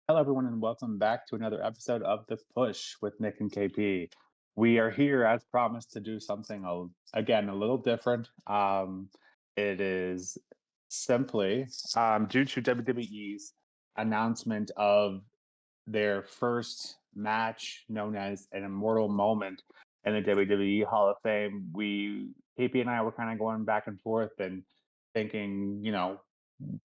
Hello, everyone, and welcome back to another episode of The Push with Nick and KP. We are here, as promised, to do something again a little different. It is simply due to WWE's announcement of their first match, known as an Immortal Moment in the WWE Hall of Fame. KP and I, were kind of going back and forth and thinking,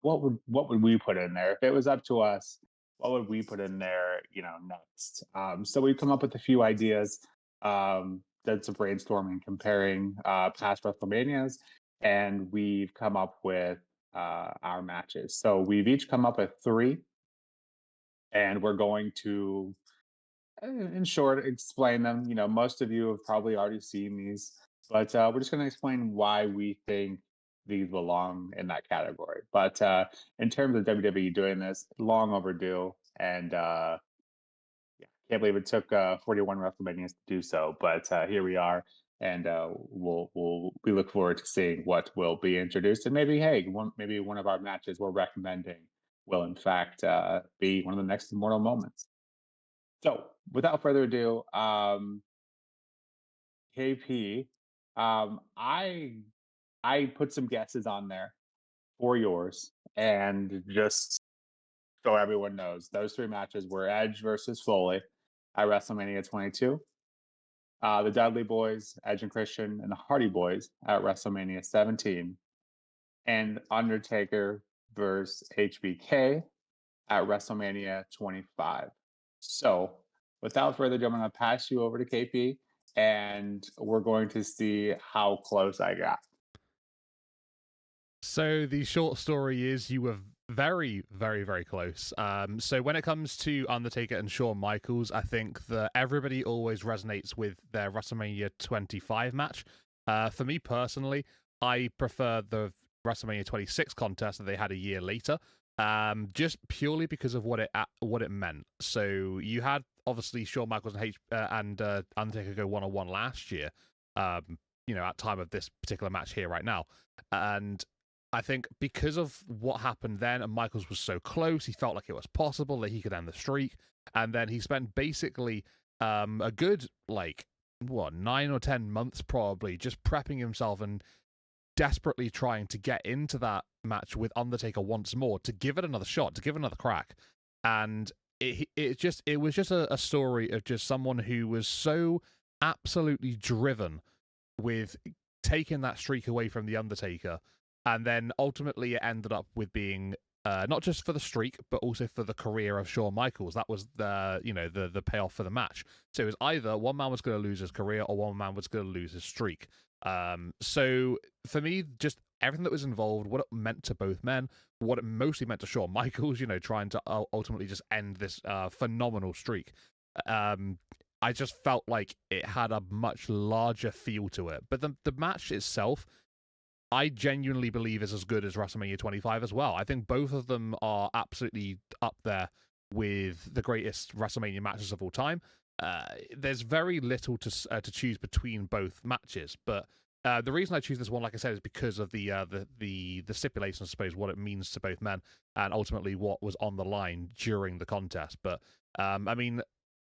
what would we put in there if it was up to us? What would we put in there, next? So we've come up with a few ideas. That's a brainstorming, comparing past WrestleManias, and we've come up with our matches. So we've each come up with three, and we're going to, in short, explain them. Most of you have probably already seen these, but we're just going to explain why we think these belong in that category. But in terms of WWE doing this, long overdue, and yeah, can't believe it took 41 WrestleManias to do so. But here we are, and we look forward to seeing what will be introduced, and maybe one of our matches we're recommending will in fact be one of the next immortal moments. So, without further ado, KP, I put some guesses on there for yours, and just so everyone knows, those three matches were Edge versus Foley at WrestleMania 22, the Dudley Boys, Edge and Christian, and the Hardy Boys at WrestleMania 17, and Undertaker versus HBK at WrestleMania 25. So, without further ado, I'm going to pass you over to KP, and we're going to see how close I got. So the short story is you were very, very, very close. So when it comes to Undertaker and Shawn Michaels, I think that everybody always resonates with their WrestleMania 25 match. For me personally, I prefer the WrestleMania 26 contest that they had a year later, just purely because of what it meant. So you had obviously Shawn Michaels and Undertaker go 1-on-1 last year. At time of this particular match here right now, and I think because of what happened then, and Michaels was so close, he felt like it was possible that he could end the streak. And then he spent basically a good, 9 or 10 months probably just prepping himself and desperately trying to get into that match with Undertaker once more to give it another shot, to give it another crack. And it was just a story of just someone who was so absolutely driven with taking that streak away from the Undertaker, and then ultimately it ended up with being not just for the streak, but also for the career of Shawn Michaels. That was the payoff for the match. So it was either one man was going to lose his career or one man was going to lose his streak. So for me, just everything that was involved, what it meant to both men, what it mostly meant to Shawn Michaels, trying to ultimately just end this phenomenal streak. I just felt like it had a much larger feel to it. But the match itself, I genuinely believe is as good as WrestleMania 25 as well. I think both of them are absolutely up there with the greatest WrestleMania matches of all time. There's very little to choose between both matches, but the reason I choose this one, like I said, is because of the stipulation, I suppose, what it means to both men, and ultimately what was on the line during the contest. But I mean,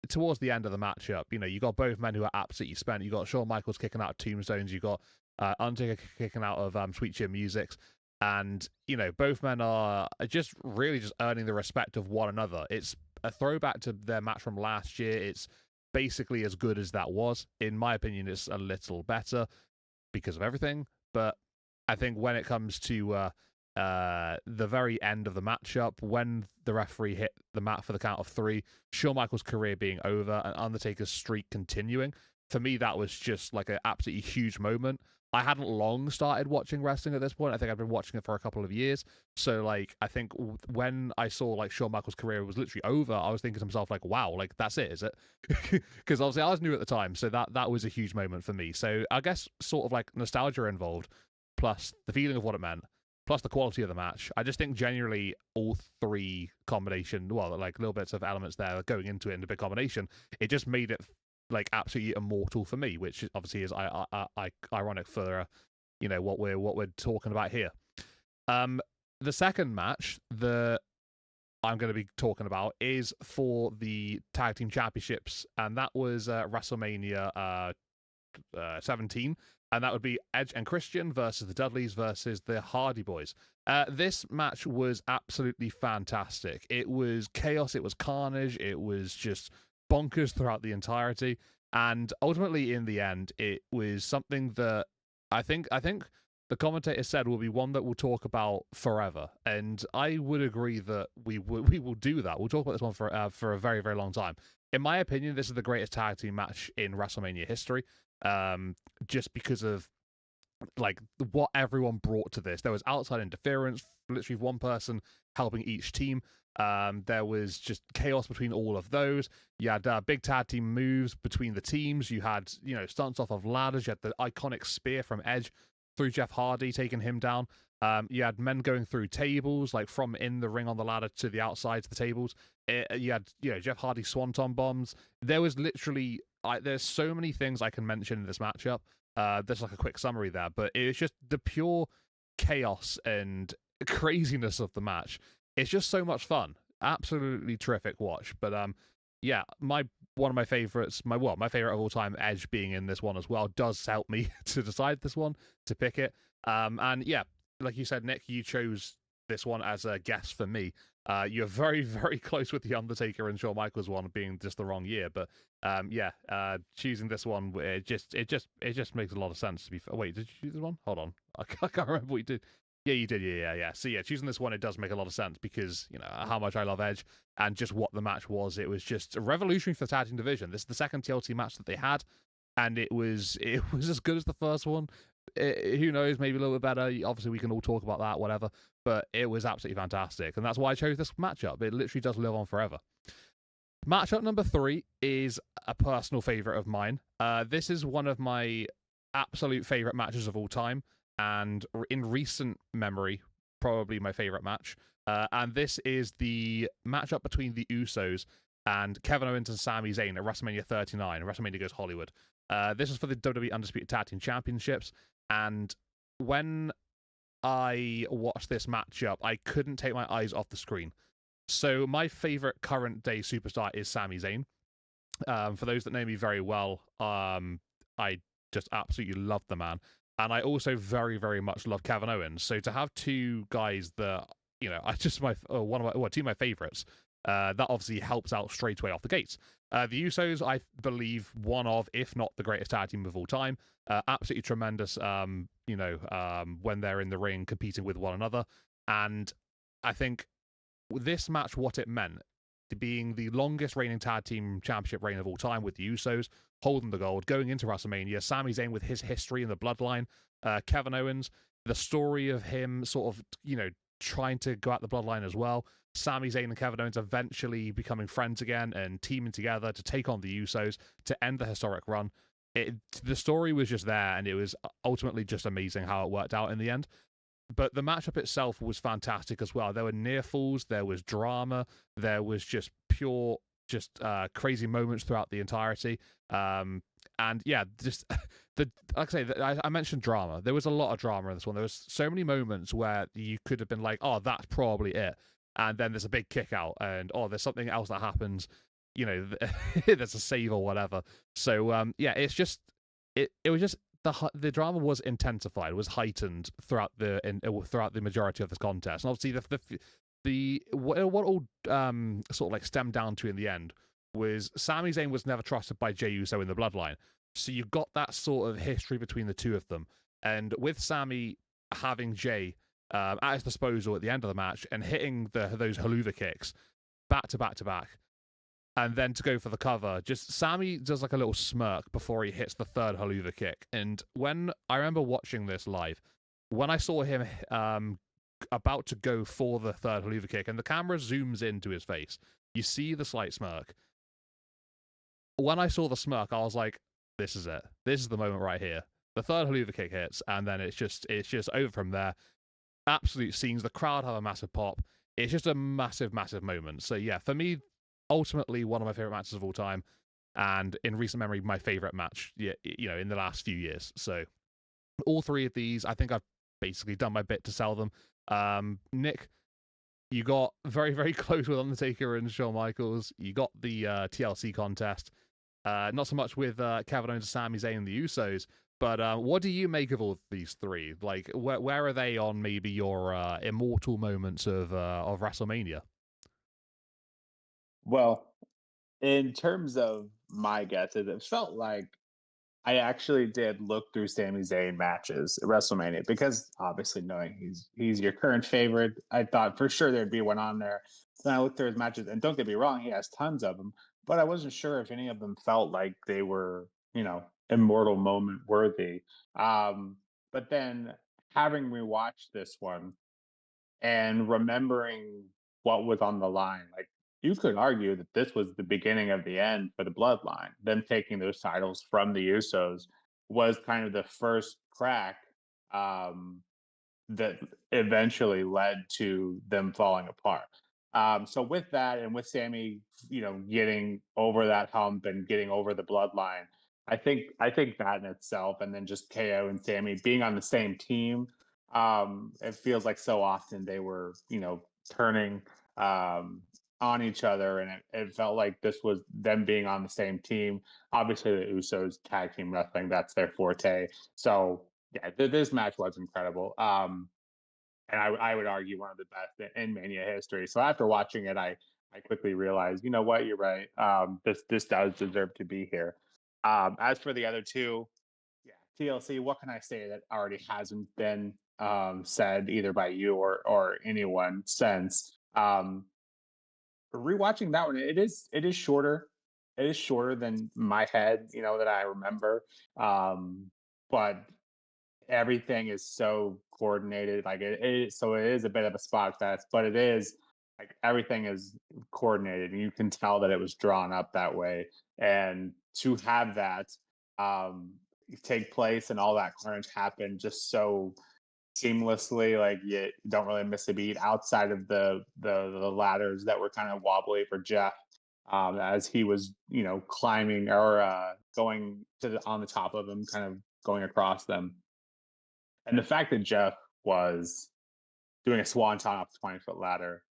towards the end of the matchup, you got both men who are absolutely spent. You got Shawn Michaels kicking out of tombstones. You got Undertaker kicking out of Sweet Chin Musics, and both men are just really just earning the respect of one another. It's a throwback to their match from last year. It's basically as good as that was. In my opinion, it's a little better because of everything. But I think when it comes to the very end of the matchup, when the referee hit the mat for the count of 3, Shawn Michaels' career being over and Undertaker's streak continuing, for me, that was just like an absolutely huge moment. I hadn't long started watching wrestling at this point. I think I've been watching it for a couple of years. So, I think when I saw, Shawn Michaels' career was literally over, I was thinking to myself, wow, that's it, is it? Because obviously I was new at the time, so that was a huge moment for me. So I guess sort of nostalgia involved, plus the feeling of what it meant, plus the quality of the match. I just think generally all three little bits of elements there going into it in a big combination, it just made it absolutely immortal for me, which obviously is ironic for what we're talking about here. The second match, the I'm going to be talking about is for the tag team championships, and that was WrestleMania 17, and that would be Edge and Christian versus the Dudleys versus the Hardy Boys. This match was absolutely fantastic. It was chaos, it was carnage, it was just bonkers throughout the entirety, and ultimately in the end, it was something that I think the commentator said will be one that we'll talk about forever, and I would agree that we will do that. We'll talk about this one for a very very long time. In my opinion, this is the greatest tag team match in WrestleMania history. Just because of like what everyone brought to this. There was outside interference, literally one person helping each team. There was just chaos between all of those. You had big tag team moves between the teams. You had, stunts off of ladders. You had the iconic spear from Edge through Jeff Hardy, taking him down. You had men going through tables, like from in the ring on the ladder to the outside to the tables. You had, Jeff Hardy swanton bombs. There was literally, there's so many things I can mention in this matchup. There's like a quick summary there, but it's just the pure chaos and craziness of the match. It's just so much fun. Absolutely terrific watch. But yeah, one of my favorites, my favorite of all time, Edge being in this one as well, does help me to decide this one, to pick it. And yeah, like you said, Nick, you chose this one as a guess for me. You're very, very close with the Undertaker and Shawn Michaels one being just the wrong year, but choosing this one, it just makes a lot of sense. To be fair. Wait, did you choose this one? Hold on, I can't remember what you did. Yeah, you did. Yeah. So yeah, choosing this one, it does make a lot of sense because how much I love Edge and just what the match was. It was just a revolutionary for the tag team division. This is the second TLT match that they had, and it was as good as the first one. Who knows, maybe a little bit better. Obviously, we can all talk about that, whatever. But it was absolutely fantastic, and that's why I chose this matchup. It literally does live on forever. Matchup number 3 is a personal favorite of mine. This is one of my absolute favorite matches of all time, and in recent memory, probably my favorite match. And this is the matchup between the Usos and Kevin Owens and Sami Zayn at WrestleMania 39. WrestleMania Goes Hollywood. This is for the WWE Undisputed Tag Team Championships, and when I watched this matchup, I couldn't take my eyes off the screen. So my favorite current day superstar is Sami Zayn. For those that know me very well, I just absolutely love the man, and I also very very much love Kevin Owens. So to have two guys that I just two of my favorites, that obviously helps out straight away off the gates. The Usos, I believe, one of, if not the greatest tag team of all time. Absolutely tremendous, when they're in the ring competing with one another. And I think this match, what it meant, being the longest reigning tag team championship reign of all time with the Usos, holding the gold, going into WrestleMania, Sami Zayn with his history in the bloodline, Kevin Owens, the story of him sort of, trying to go out the bloodline as well. Sami Zayn and Kevin Owens eventually becoming friends again and teaming together to take on the Usos to end the historic run. The story was just there, and it was ultimately just amazing how it worked out in the end. But the matchup itself was fantastic as well. There were near falls, there was drama, there was just pure, crazy moments throughout the entirety. And yeah, just like I say, I mentioned drama. There was a lot of drama in this one. There was so many moments where you could have been like, "Oh, that's probably it," and then there's a big kick out, and there's something else that happens. There's a save or whatever. So yeah, it's just it was just the drama was intensified, was heightened throughout the majority of this contest, and obviously what all sort of like stemmed down to in the end was Sami Zayn was never trusted by Jey Uso in the bloodline, so you got that sort of history between the two of them, and with Sami having Jey at his disposal at the end of the match and hitting those haluva kicks back to back to back. And then to go for the cover, just Sami does like a little smirk before he hits the third haluva kick. And when I remember watching this live, when I saw him about to go for the third haluva kick, and the camera zooms into his face, you see the slight smirk. When I saw the smirk, I was like, "This is it. This is the moment right here." The third haluva kick hits, and then it's just over from there. Absolute scenes. The crowd have a massive pop. It's just a massive, massive moment. So yeah, for me, ultimately one of my favorite matches of all time, and in recent memory, my favorite match, in the last few years. So all three of these, I think I've basically done my bit to sell them. Nick, You got very, very close with Undertaker and Shawn Michaels. You got the TLC contest. Not so much with Kevin Owens, Sami Zayn, and the Usos. But what do you make of all of these three? Like, where are they on maybe your immortal moments of WrestleMania? Well, in terms of my guesses, it felt like I actually did look through Sami Zayn matches at WrestleMania because obviously knowing he's your current favorite, I thought for sure there'd be one on there. Then I looked through his matches, and don't get me wrong, he has tons of them, but I wasn't sure if any of them felt like they were, immortal moment worthy. Um, but then having rewatched this one, and remembering what was on the line. Like, you could argue that this was the beginning of the end for the bloodline. Them taking those titles from the Usos was kind of the first crack, um, that eventually led to them falling apart. So with that, and with Sammy, getting over that hump and getting over the bloodline, I think that in itself, and then just KO and Sammy being on the same team, it feels like so often they were, turning um, on each other, and it felt like this was them being on the same team. Obviously, the Usos tag team wrestling, that's their forte. So yeah, this match was incredible. And I would argue one of the best in Mania history. So after watching it, I quickly realized, you know what, you're right. This does deserve to be here. As for the other two, yeah, TLC. What can I say that already hasn't been said either by you or anyone since? Rewatching that one, it is shorter. It is shorter than my head, that I remember. But everything is so coordinated. Like so it is a bit of a spot fest, but it is like everything is coordinated, and you can tell that it was drawn up that way. And to have that um, take place and all that carnage happen just so seamlessly, like you don't really miss a beat outside of the ladders that were kind of wobbly for Jeff. As he was, climbing or going on the top of them, kind of going across them, and the fact that Jeff was doing a swanton off the 20-foot ladder,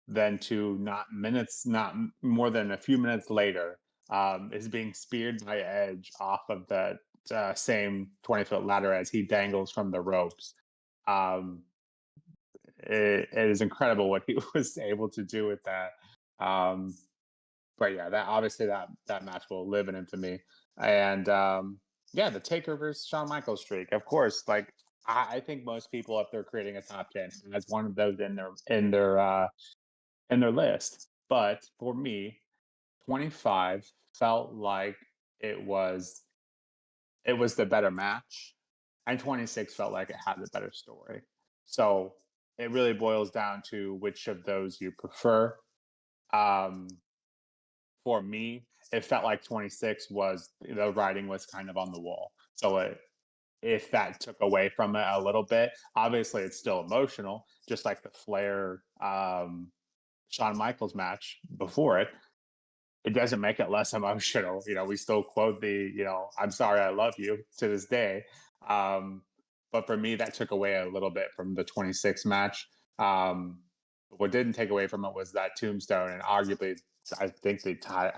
then to not more than a few minutes later, is being speared by Edge off of that same 20-foot ladder as he dangles from the ropes. Um, it is incredible what he was able to do with that. Um, but yeah, that obviously that match will live in infamy. And yeah, the Taker versus Shawn Michaels streak, of course. Like I think most people, if they're creating a top 10, has one of those in their list. But for me, 25 felt like it was it was the better match, and 26 felt like it had the better story. So it really boils down to which of those you prefer. Um, for me, it felt like 26 was the writing was kind of on the wall. So if that took away from it a little bit, obviously it's still emotional, just like the Flair Shawn Michaels match before it. It doesn't make it less emotional. We still quote I'm sorry, I love you to this day. Um, but for me, that took away a little bit from the 26 match. What didn't take away from it was that tombstone, and arguably, I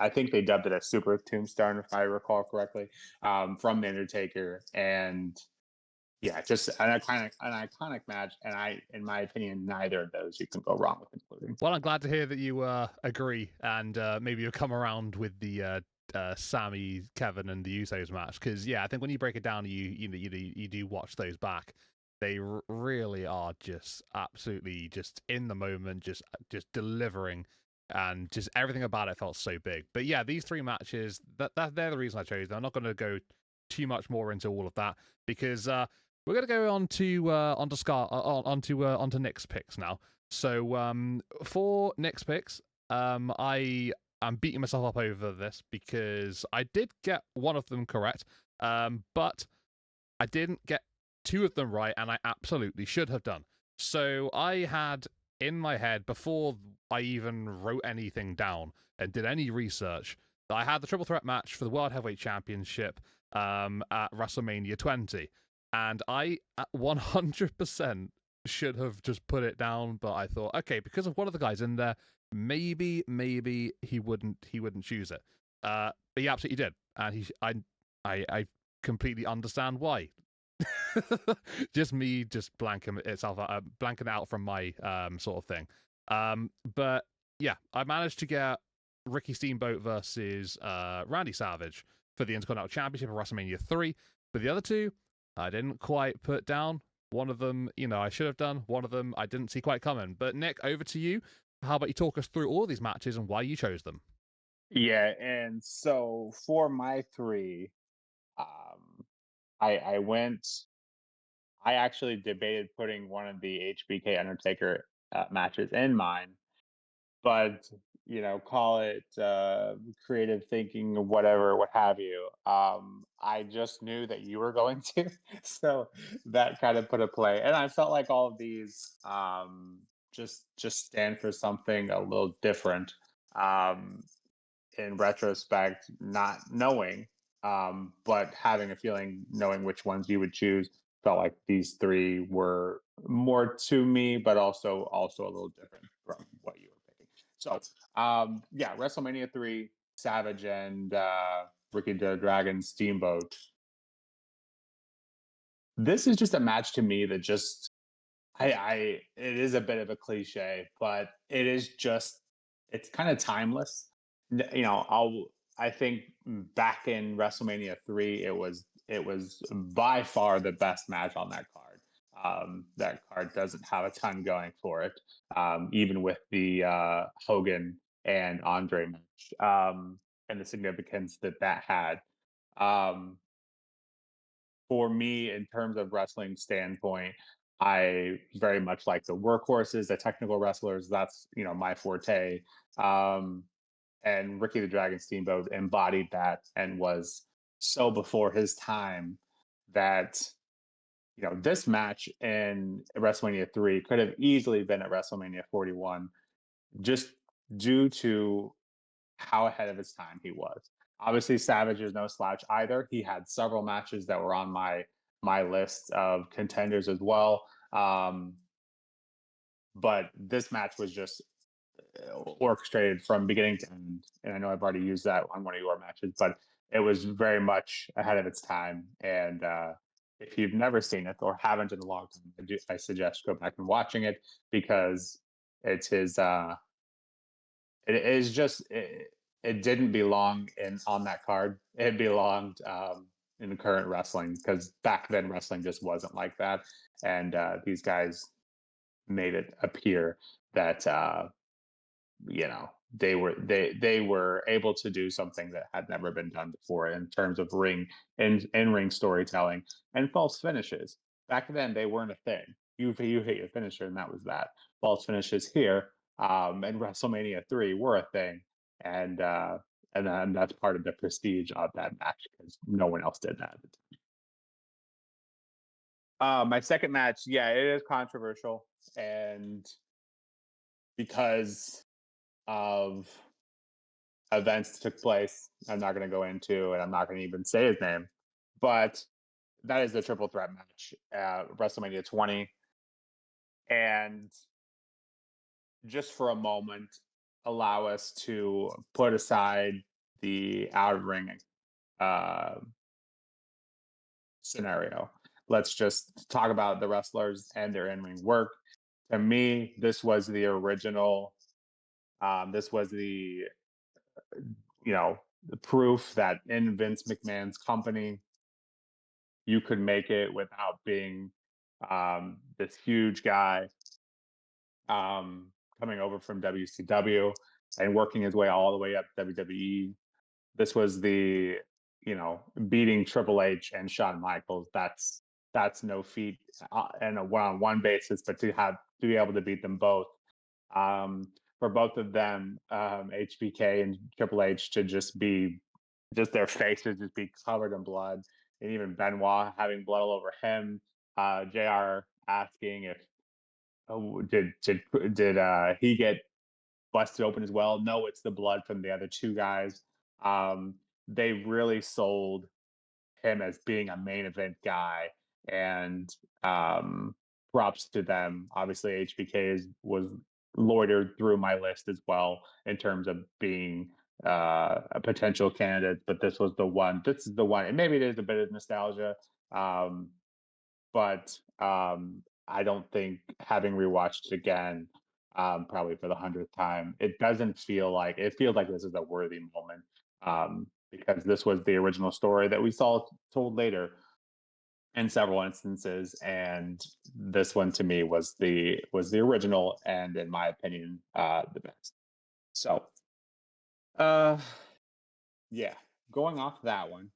think they dubbed it a super tombstone, if I recall correctly, from the Undertaker. And yeah, just an iconic match. And in my opinion, neither of those you can go wrong with including. Well, I'm glad to hear that you agree, and maybe you'll come around with the Sammy, Kevin, and the Usos match. Because yeah, I think when you break it down, you do watch those back. They really are just absolutely just in the moment, just delivering, and just everything about it felt so big. But yeah, these three matches, that they're the reason I chose them. I'm not going to go too much more into all of that because we're going to go on to onto Nick's picks now. So for Nick's picks, I am beating myself up over this because I did get one of them correct, but I didn't get two of them right, and I absolutely should have done. So I had in my head before I even wrote anything down and did any research that I had the triple threat match for the World Heavyweight Championship at WrestleMania 20, and I 100% should have just put it down, but I thought, okay, because of one of the guys in there, maybe he wouldn't choose it. But he absolutely did, and I completely understand why. Just me, just blanking out from my sort of thing. But yeah, I managed to get Ricky Steamboat versus Randy Savage for the Intercontinental Championship of WrestleMania 3. But the other two, I didn't quite put down. One of them, I should have done. One of them, I didn't see quite coming. But Nick, over to you. How about you talk us through all these matches and why you chose them? Yeah, and so for my three, I went. I actually debated putting one of the HBK Undertaker matches in mine, but call it creative thinking or whatever, what have you. I just knew that you were going to, so that kind of put a play, and I felt like all of these just stand for something a little different. Um, in retrospect, not knowing, but having a feeling, knowing which ones you would choose, felt like these three were more to me, but also a little different from what you were picking. So, yeah, WrestleMania 3, Savage and Ricky the Dragon Steamboat. This is just a match to me that just I it is a bit of a cliche, but it is just it's kind of timeless. I think back in WrestleMania 3, it was by far the best match on that card. That card doesn't have a ton going for it, even with the Hogan and Andre match, and the significance that that had. Um, for me, in terms of wrestling standpoint, I very much like the workhorses, the technical wrestlers. That's my forte. Um, and Ricky the Dragon Steamboat embodied that and was so before his time that this match in WrestleMania 3 could have easily been at WrestleMania 41, just due to how ahead of his time he was. Obviously, Savage is no slouch either. He had several matches that were on my list of contenders as well. But this match was just orchestrated from beginning to end. And I know I've already used that on one of your matches, but it was very much ahead of its time. And if you've never seen it or haven't in a long time, I suggest go back and watching it because it's his. It is just it didn't belong in on that card. It belonged in the current wrestling because back then wrestling just wasn't like that, and these guys made it appear that they were able to do something that had never been done before in terms of in ring storytelling and false finishes. Back then, they weren't a thing. You hit your finisher, and that was that. False finishes here and WrestleMania 3 were a thing, and uh, and then that's part of the prestige of that match because no one else did that. My second match, yeah, it is controversial, and because of events that took place. I'm not going to go into, and I'm not going to even say his name, but that is the triple threat match at WrestleMania 20. And just for a moment, allow us to put aside the out of ring uh, scenario. Let's just talk about the wrestlers and their in ring work. To me, this was the original. This was the proof that in Vince McMahon's company, you could make it without being this huge guy coming over from WCW and working his way all the way up to WWE. This was the beating Triple H and Shawn Michaels. That's no feat and a one-on-one basis, but to be able to beat them both, for both of them, HBK and Triple H to just their faces just be covered in blood, and even Benoit having blood all over him. Jr. asking if did he get busted open as well? No, it's the blood from the other two guys. They really sold him as being a main event guy, and um, props to them. Obviously, HBK was loitered through my list as well in terms of being a potential candidate, but this was the one. This is the one, and maybe it is a bit of nostalgia, um, but I don't think having rewatched it again, probably for the 100th time, it doesn't feel like it feels like this is a worthy moment, because this was the original story that we saw told later in several instances, and this one to me was the original, and in my opinion, the best. So, uh, yeah, going off that one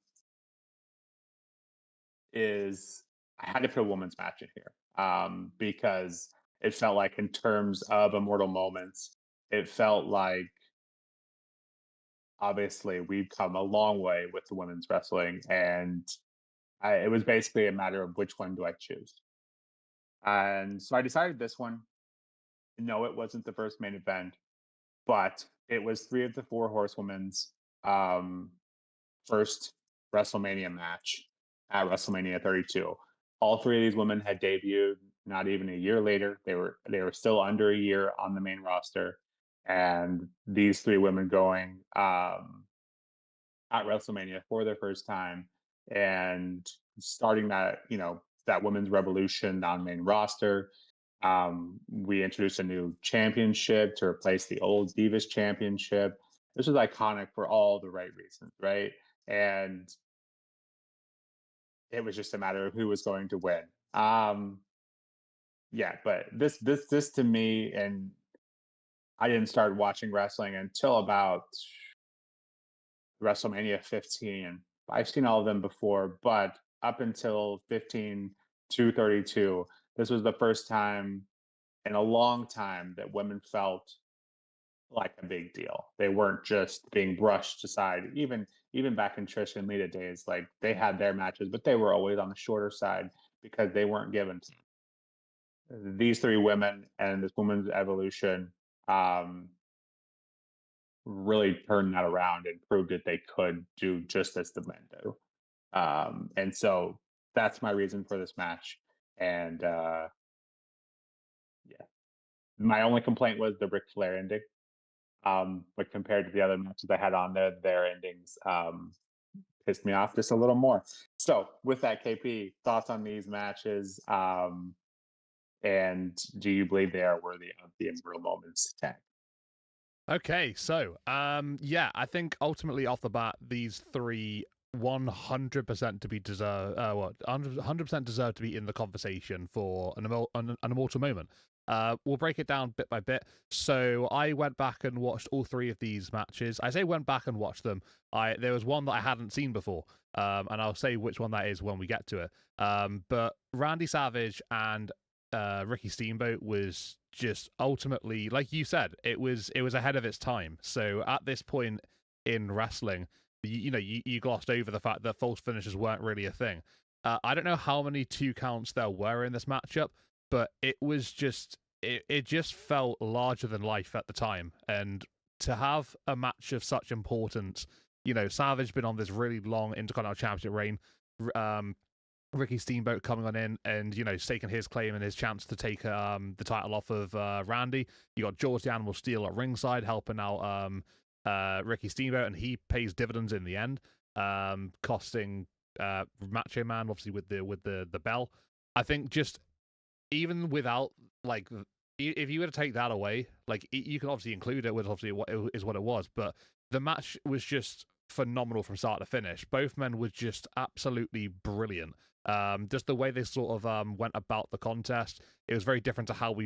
is I had to put a women's match in here, because it felt like in terms of immortal moments, it felt like obviously we've come a long way with the women's wrestling, and it was basically a matter of which one do I choose. And so I decided this one. No, it wasn't the first main event, but it was three of the four horsewomen's um, first WrestleMania match at WrestleMania 32. All three of these women had debuted not even a year later. They were still under a year on the main roster, and these three women going at WrestleMania for their first time and starting that women's revolution on main roster. We introduced a new championship to replace the old Divas Championship. This was iconic for all the right reasons, right? And it was just a matter of who was going to win. Yeah, but this to me, and I didn't start watching wrestling until about WrestleMania 15. I've seen all of them before, but up until 15 to 32, this was the first time in a long time that women felt like a big deal. They weren't just being brushed aside. Even back in Trish and Lita days, like they had their matches, but they were always on the shorter side because they weren't given. These three women and this woman's evolution um, really turned that around and proved that they could do just as the men do. And so that's my reason for this match. And yeah, my only complaint was the Ric Flair ending. But compared to the other matches I had on there, their endings pissed me off just a little more. So with that, KP, thoughts on these matches? And do you believe they are worthy of the Immortal Moments tag? Okay, so yeah, I think ultimately off the bat, these three 100% to be deserve what 100% deserve to be in the conversation for an immortal moment. We'll break it down bit by bit. So I went back and watched all three of these matches. I say went back and watched them. There was one that I hadn't seen before, and I'll say which one that is when we get to it. But Randy Savage and Ricky Steamboat was just ultimately, like you said, it was ahead of its time. So at this point in wrestling, you glossed over the fact that false finishes weren't really a thing. I don't know how many 2 counts there were in this matchup, but it just felt larger than life at the time. And to have a match of such importance, Savage been on this really long Intercontinental Championship reign. Um, Ricky Steamboat coming on in and staking his claim and his chance to take the title off of Randy. You got George the Animal Steel at ringside helping out Ricky Steamboat, and he pays dividends in the end, costing Macho Man obviously with the bell. I think just even without like if you were to take that away, like you can obviously include it with obviously what it was, but the match was just phenomenal from start to finish. Both men were just absolutely brilliant. Just the way they sort of went about the contest, it was very different to how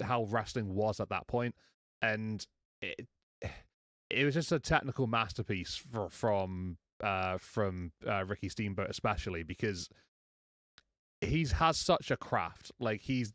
how wrestling was at that point, and it was just a technical masterpiece from Ricky Steamboat, especially because he's has such a craft. Like his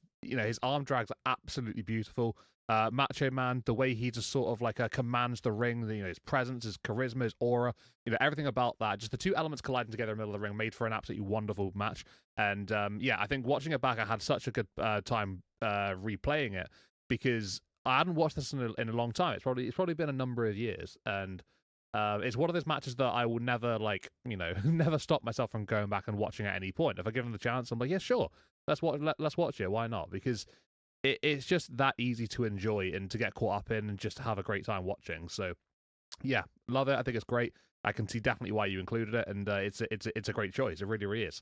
arm drags are absolutely beautiful. Macho Man, the way he just sort of like commands the ring, his presence, his charisma, his aura, everything about that. Just the two elements colliding together in the middle of the ring made for an absolutely wonderful match. And yeah, I think watching it back, I had such a good time replaying it because I hadn't watched this in a long time. It's probably been a number of years, and it's one of those matches that I will never never stop myself from going back and watching at any point. If I give them the chance, I'm like, yeah, sure. let's watch it. Why not? Because it's just that easy to enjoy and to get caught up in and just have a great time watching. So yeah, love it. I think it's great. I can see definitely why you included it, and it's a great choice. It really, really is.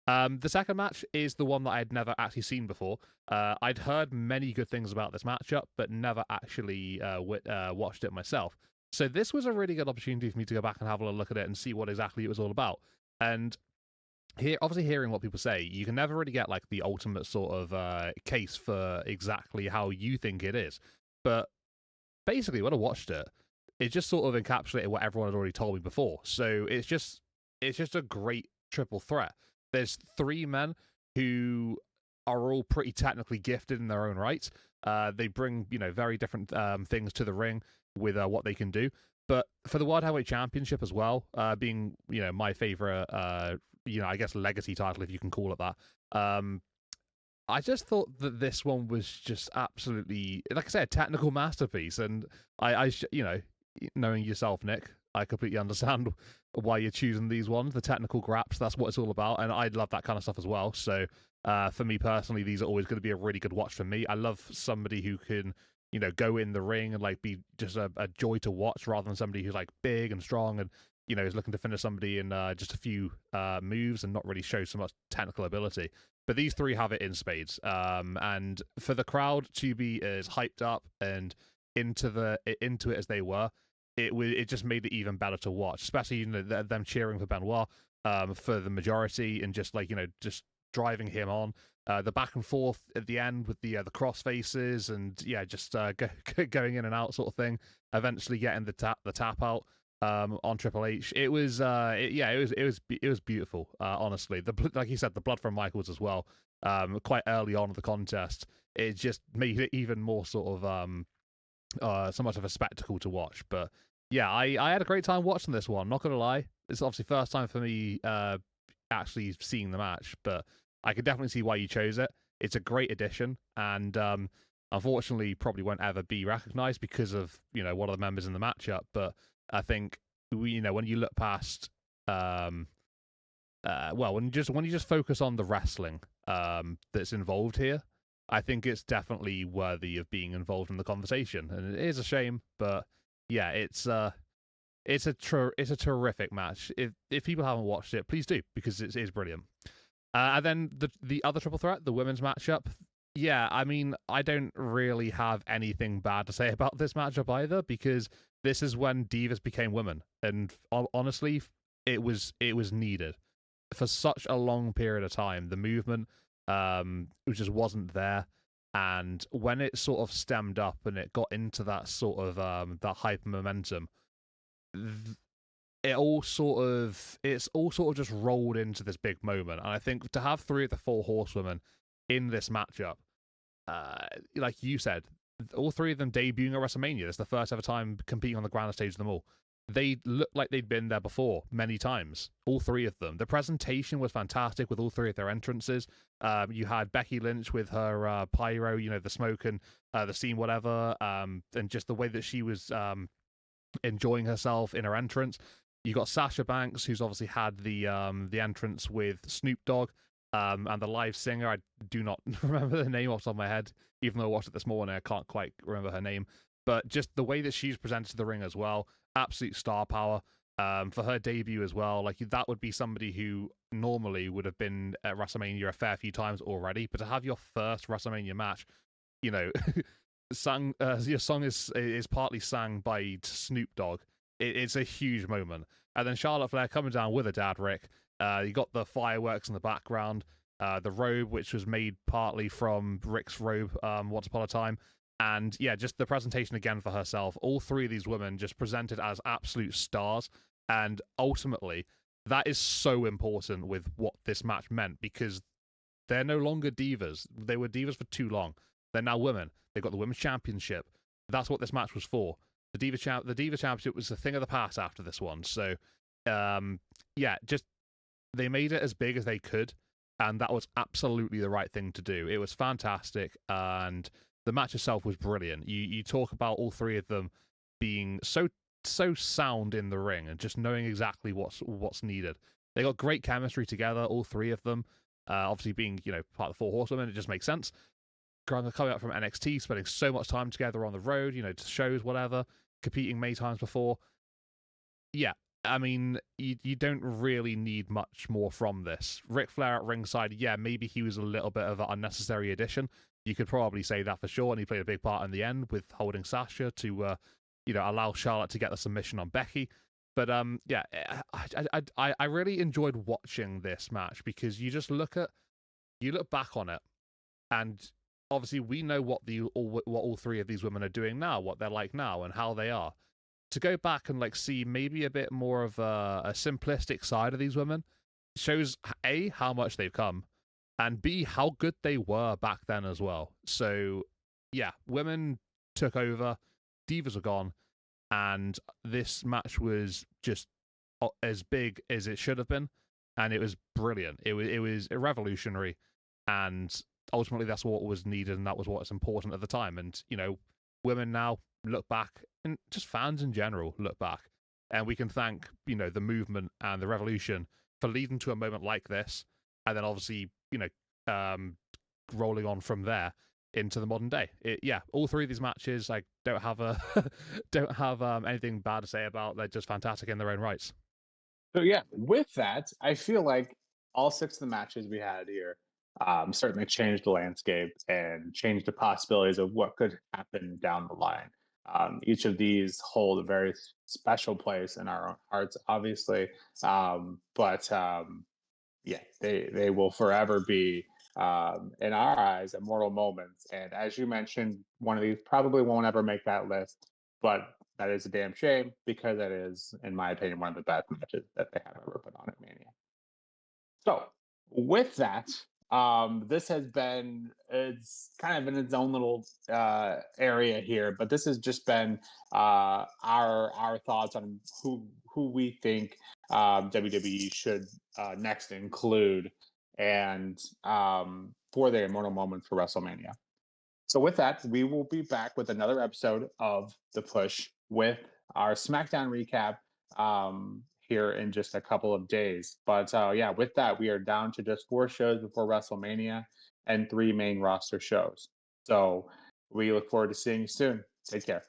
The second match is the one that I'd never actually seen before. I'd heard many good things about this matchup, but never actually watched it myself. So this was a really good opportunity for me to go back and have a look at it and see what exactly it was all about. And here, obviously, hearing what people say, you can never really get like the ultimate sort of case for exactly how you think it is. But basically, when I watched it, it just sort of encapsulated what everyone had already told me before. So it's just a great triple threat. There's three men who are all pretty technically gifted in their own right. They bring very different things to the ring with what they can do. But for the World Heavyweight Championship as well, being my favorite I guess legacy title, if you can call it that. I just thought that this one was just absolutely, like I said, a technical masterpiece. And knowing yourself, Nick, I completely understand why you're choosing these ones. The technical graps, that's what it's all about. And I love that kind of stuff as well. So for me personally, these are always going to be a really good watch for me. I love somebody who can, go in the ring and like be just a joy to watch rather than somebody who's like big and strong and, is looking to finish somebody in just a few moves and not really show so much technical ability. But these three have it in spades. And for the crowd to be as hyped up and into it as they were, it just made it even better to watch, especially them cheering for Benoit for the majority and just just driving him on. The back and forth at the end with the cross faces and just going in and out sort of thing. Eventually getting the tap out on Triple H. It was it was beautiful. Honestly, like you said, the blood from Michaels as well. Quite early on in the contest, it just made it even more sort of so much of a spectacle to watch. But yeah, I had a great time watching this one. Not gonna lie, it's obviously first time for me actually seeing the match, but I could definitely see why you chose it. It's a great addition, and unfortunately, probably won't ever be recognized because of one of the members in the matchup. But I think when you look past when you just focus on the wrestling that's involved here, I think it's definitely worthy of being involved in the conversation. And it is a shame, but yeah, it's a terrific match. If people haven't watched it, please do because it is brilliant. And then the other triple threat, the women's matchup. Yeah, I mean, I don't really have anything bad to say about this matchup either because this is when divas became women, and honestly, it was needed for such a long period of time. The movement just wasn't there, and when it sort of stemmed up and it got into that sort of that hyper momentum, it's all sort of just rolled into this big moment. And I think to have three of the four horsewomen in this matchup, like you said, all three of them debuting at WrestleMania. It's the first ever time competing on the grand stage of them all. They looked like they'd been there before many times, all three of them. The presentation was fantastic with all three of their entrances. You had Becky Lynch with her pyro, the smoke and the scene, whatever, and just the way that she was enjoying herself in her entrance. You got Sasha Banks, who's obviously had the entrance with Snoop Dogg, and the live singer. I do not remember the name off the top of my head, even though I watched it this morning. I can't quite remember her name. But just the way that she's presented to the ring as well, absolute star power. For her debut as well, like that would be somebody who normally would have been at WrestleMania a fair few times already, but to have your first WrestleMania match, your song is partly sung by Snoop Dogg. It's a huge moment. And then Charlotte Flair coming down with her dad, Rick. You got the fireworks in the background, the robe, which was made partly from Rick's robe once upon a time. And yeah, just the presentation again for herself. All three of these women just presented as absolute stars. And ultimately, that is so important with what this match meant because they're no longer divas. They were divas for too long. They're now women. They've got the women's championship. That's what this match was for. The Diva Championship was a thing of the past after this one. So, just they made it as big as they could, and that was absolutely the right thing to do. It was fantastic, and the match itself was brilliant. You talk about all three of them being so sound in the ring and just knowing exactly what's needed. They got great chemistry together, all three of them. Obviously, being part of the Four Horsewomen, it just makes sense. Coming up from NXT, spending so much time together on the road, to shows, whatever, competing many times before. Yeah, I mean, you don't really need much more from this. Ric Flair at ringside, yeah, maybe he was a little bit of an unnecessary addition. You could probably say that for sure, and he played a big part in the end with holding Sasha to, allow Charlotte to get the submission on Becky. But yeah, I really enjoyed watching this match because you look back on it, and obviously we know what all three of these women are doing now, what they're like now, and how they are. To go back and see maybe a bit more of a simplistic side of these women shows A, how much they've come, and B, how good they were back then as well. So yeah, women took over, divas are gone, and this match was just as big as it should have been, and it was brilliant. It was revolutionary, and ultimately that's what was needed, and that was what's important at the time. And women now look back, and just fans in general look back, and we can thank the movement and the revolution for leading to a moment like this, and then obviously rolling on from there into the modern day. Yeah, all three of these matches I don't have don't have anything bad to say about. They're just fantastic in their own rights. So yeah, with that, I feel like all six of the matches we had here certainly changed the landscape and changed the possibilities of what could happen down the line. Each of these hold a very special place in our own hearts, obviously, but yeah, they will forever be in our eyes immortal moments. And as you mentioned, one of these probably won't ever make that list, but that is a damn shame because that is, in my opinion, one of the best matches that they have ever put on at Mania. So with that, this has been it's kind of in its own little area here, but this has just been our thoughts on who we think WWE should next include and for the immortal moment for WrestleMania. So with that, we will be back with another episode of The Push with our SmackDown recap here in just a couple of days. But yeah, with that, we are down to just 4 shows before WrestleMania and 3 main roster shows. So we look forward to seeing you soon. Take care.